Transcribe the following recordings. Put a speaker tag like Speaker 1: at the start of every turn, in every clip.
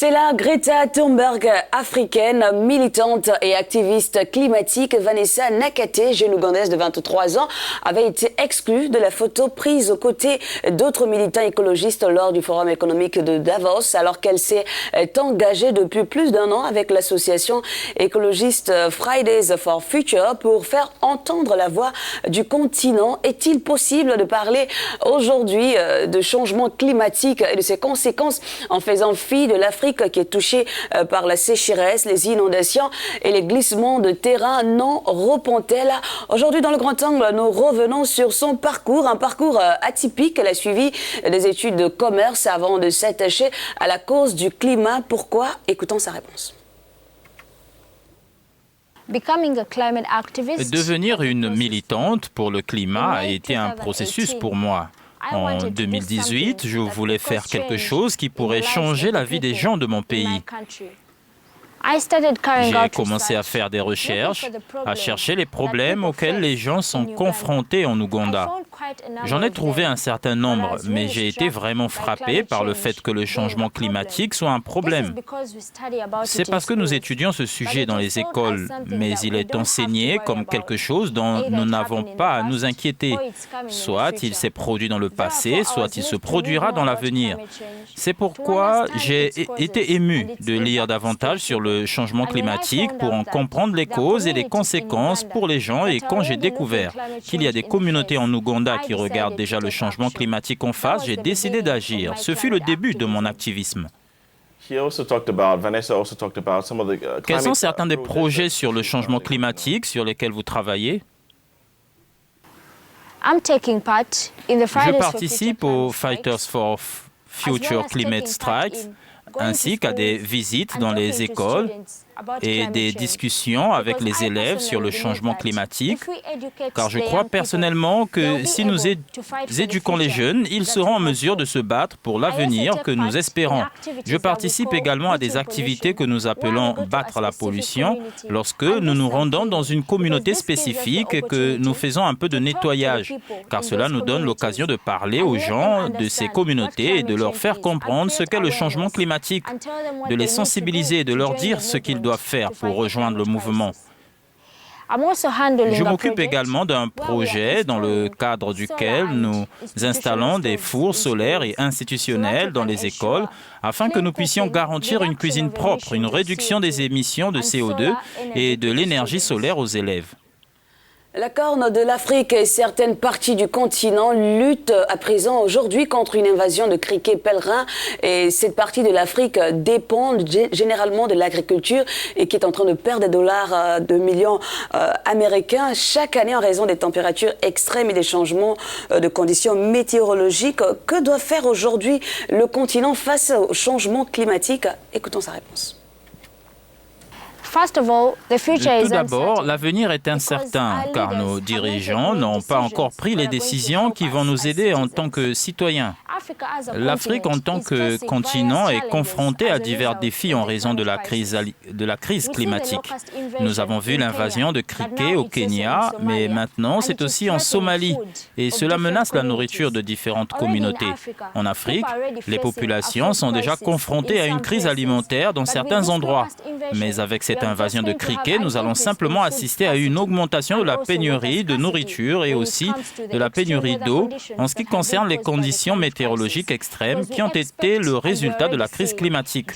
Speaker 1: C'est la Greta Thunberg africaine, militante et activiste climatique. Vanessa Nakate, jeune ougandaise de 23 ans, avait été exclue de la photo prise aux côtés d'autres militants écologistes lors du Forum économique de Davos, alors qu'elle s'est engagée depuis plus d'un an avec l'association écologiste Fridays for Future pour faire entendre la voix du continent. Est-il possible de parler aujourd'hui de changement climatique et de ses conséquences en faisant fi de l'Afrique qui est touchée par la sécheresse, les inondations et les glissements de terrain non repentés? Aujourd'hui, dans le Grand Angle, nous revenons sur son parcours, un parcours atypique. Elle a suivi des études de commerce avant de s'attacher à la cause du climat. Pourquoi? Écoutons sa réponse.
Speaker 2: Devenir une militante pour le climat a été un processus pour moi. En 2018, je voulais faire quelque chose qui pourrait changer la vie des gens de mon pays. J'ai commencé à faire des recherches, à chercher les problèmes auxquels les gens sont confrontés en Ouganda. J'en ai trouvé un certain nombre, mais j'ai été vraiment frappé par le fait que le changement climatique soit un problème. C'est parce que nous étudions ce sujet dans les écoles, mais il est enseigné comme quelque chose dont nous n'avons pas à nous inquiéter. Soit il s'est produit dans le passé, soit il se produira dans l'avenir. C'est pourquoi j'ai été ému de lire davantage sur le changement climatique pour en comprendre les causes et les conséquences pour les gens. Et quand j'ai découvert qu'il y a des communautés en Ouganda qui regardent déjà le changement climatique en face, j'ai décidé d'agir. Ce fut le début de mon activisme. Quels sont certains des projets sur le changement climatique sur lesquels vous travaillez? Je participe aux Fighters for Future Climate Strikes, ainsi qu'à des visites dans les écoles et des discussions avec les élèves sur le changement climatique, car je crois personnellement que si nous éduquons les jeunes, ils seront en mesure de se battre pour l'avenir que nous espérons. Je participe également à des activités que nous appelons « battre la pollution » lorsque nous nous rendons dans une communauté spécifique et que nous faisons un peu de nettoyage, car cela nous donne l'occasion de parler aux gens de ces communautés et de leur faire comprendre ce qu'est le changement climatique, de les sensibiliser et de leur dire ce qu'ils doivent faire pour rejoindre le mouvement. Je m'occupe également d'un projet dans le cadre duquel nous installons des fours solaires et institutionnels dans les écoles afin que nous puissions garantir une cuisine propre, une réduction des émissions de CO2 et de l'énergie solaire aux élèves.
Speaker 1: La Corne de l'Afrique et certaines parties du continent luttent à présent aujourd'hui contre une invasion de criquets pèlerins. Et cette partie de l'Afrique dépend généralement de l'agriculture et qui est en train de perdre des dollars de millions américains chaque année en raison des températures extrêmes et des changements de conditions météorologiques. Que doit faire aujourd'hui le continent face au changement climatique? Écoutons sa réponse.
Speaker 2: Tout d'abord, l'avenir est incertain, car nos dirigeants n'ont pas encore pris les décisions qui vont nous aider en tant que citoyens. L'Afrique en tant que continent est confrontée à divers défis en raison de la crise climatique. Nous avons vu l'invasion de criquets au Kenya, mais maintenant c'est aussi en Somalie. Et cela menace la nourriture de différentes communautés. En Afrique, les populations sont déjà confrontées à une crise alimentaire dans certains endroits. Mais avec cette invasion de criquets, nous allons simplement assister à une augmentation de la pénurie de nourriture et aussi de la pénurie d'eau en ce qui concerne les conditions météorologiques extrêmes qui ont été le résultat de la crise climatique.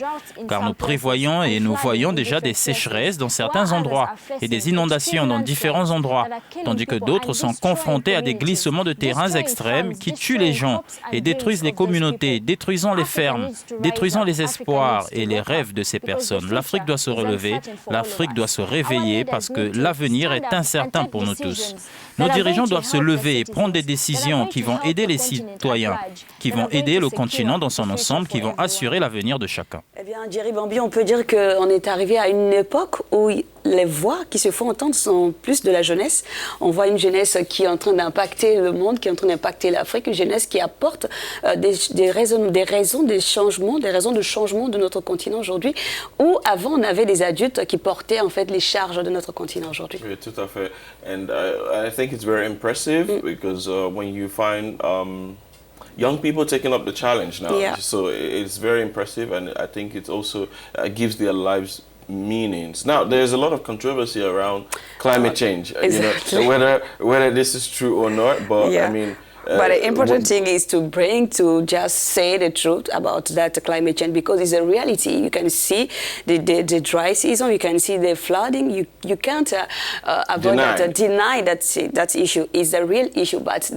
Speaker 2: Car nous prévoyons et nous voyons déjà des sécheresses dans certains endroits et des inondations dans différents endroits, tandis que d'autres sont confrontés à des glissements de terrains extrêmes qui tuent les gens et détruisent les communautés, détruisant les fermes, détruisant les espoirs et les rêves de ces personnes. L'Afrique doit se relever, l'Afrique doit se réveiller parce que l'avenir est incertain pour nous tous. Nos dirigeants doivent se lever et prendre des décisions qui vont aider les citoyens, qui vont aider le continent dans son ensemble, qui vont assurer l'avenir de chacun.
Speaker 1: Eh bien, Jerry Bambi, on peut dire qu'on est arrivé à une époque où les voix qui se font entendre sont plus de la jeunesse. On voit une jeunesse qui est en train d'impacter le monde, qui est en train d'impacter l'Afrique, une jeunesse qui apporte des raisons de changement de notre continent aujourd'hui, où avant on avait des adultes qui portaient en fait les charges de notre continent aujourd'hui.
Speaker 3: Oui, tout à fait. And I think it's very impressive because when you find young people taking up the challenge now. So it's very impressive, and I think it also gives their lives meanings. Now, there's a lot of controversy around climate change,
Speaker 1: exactly.
Speaker 3: you know, whether this is true or not, but I mean,
Speaker 1: but the important thing is to just say the truth about that climate change, because it's a reality. You can see the dry season, you can see the flooding. You can't avoid deny that issue. Is a real issue, but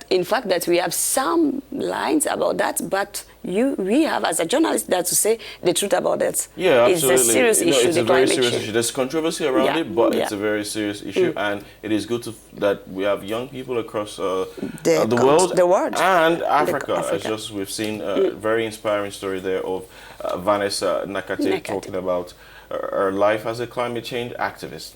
Speaker 1: in fact that we have some lines about that, but we have as a journalist that to say the truth about that.
Speaker 3: Yeah, absolutely.
Speaker 1: It's a serious issue.
Speaker 3: It's a very serious issue. There's controversy around it, but it's a very serious issue, and it is good that we have young people across the world and Africa. As just we've seen a very inspiring story there of Vanessa Nakate talking about her life as a climate change activist.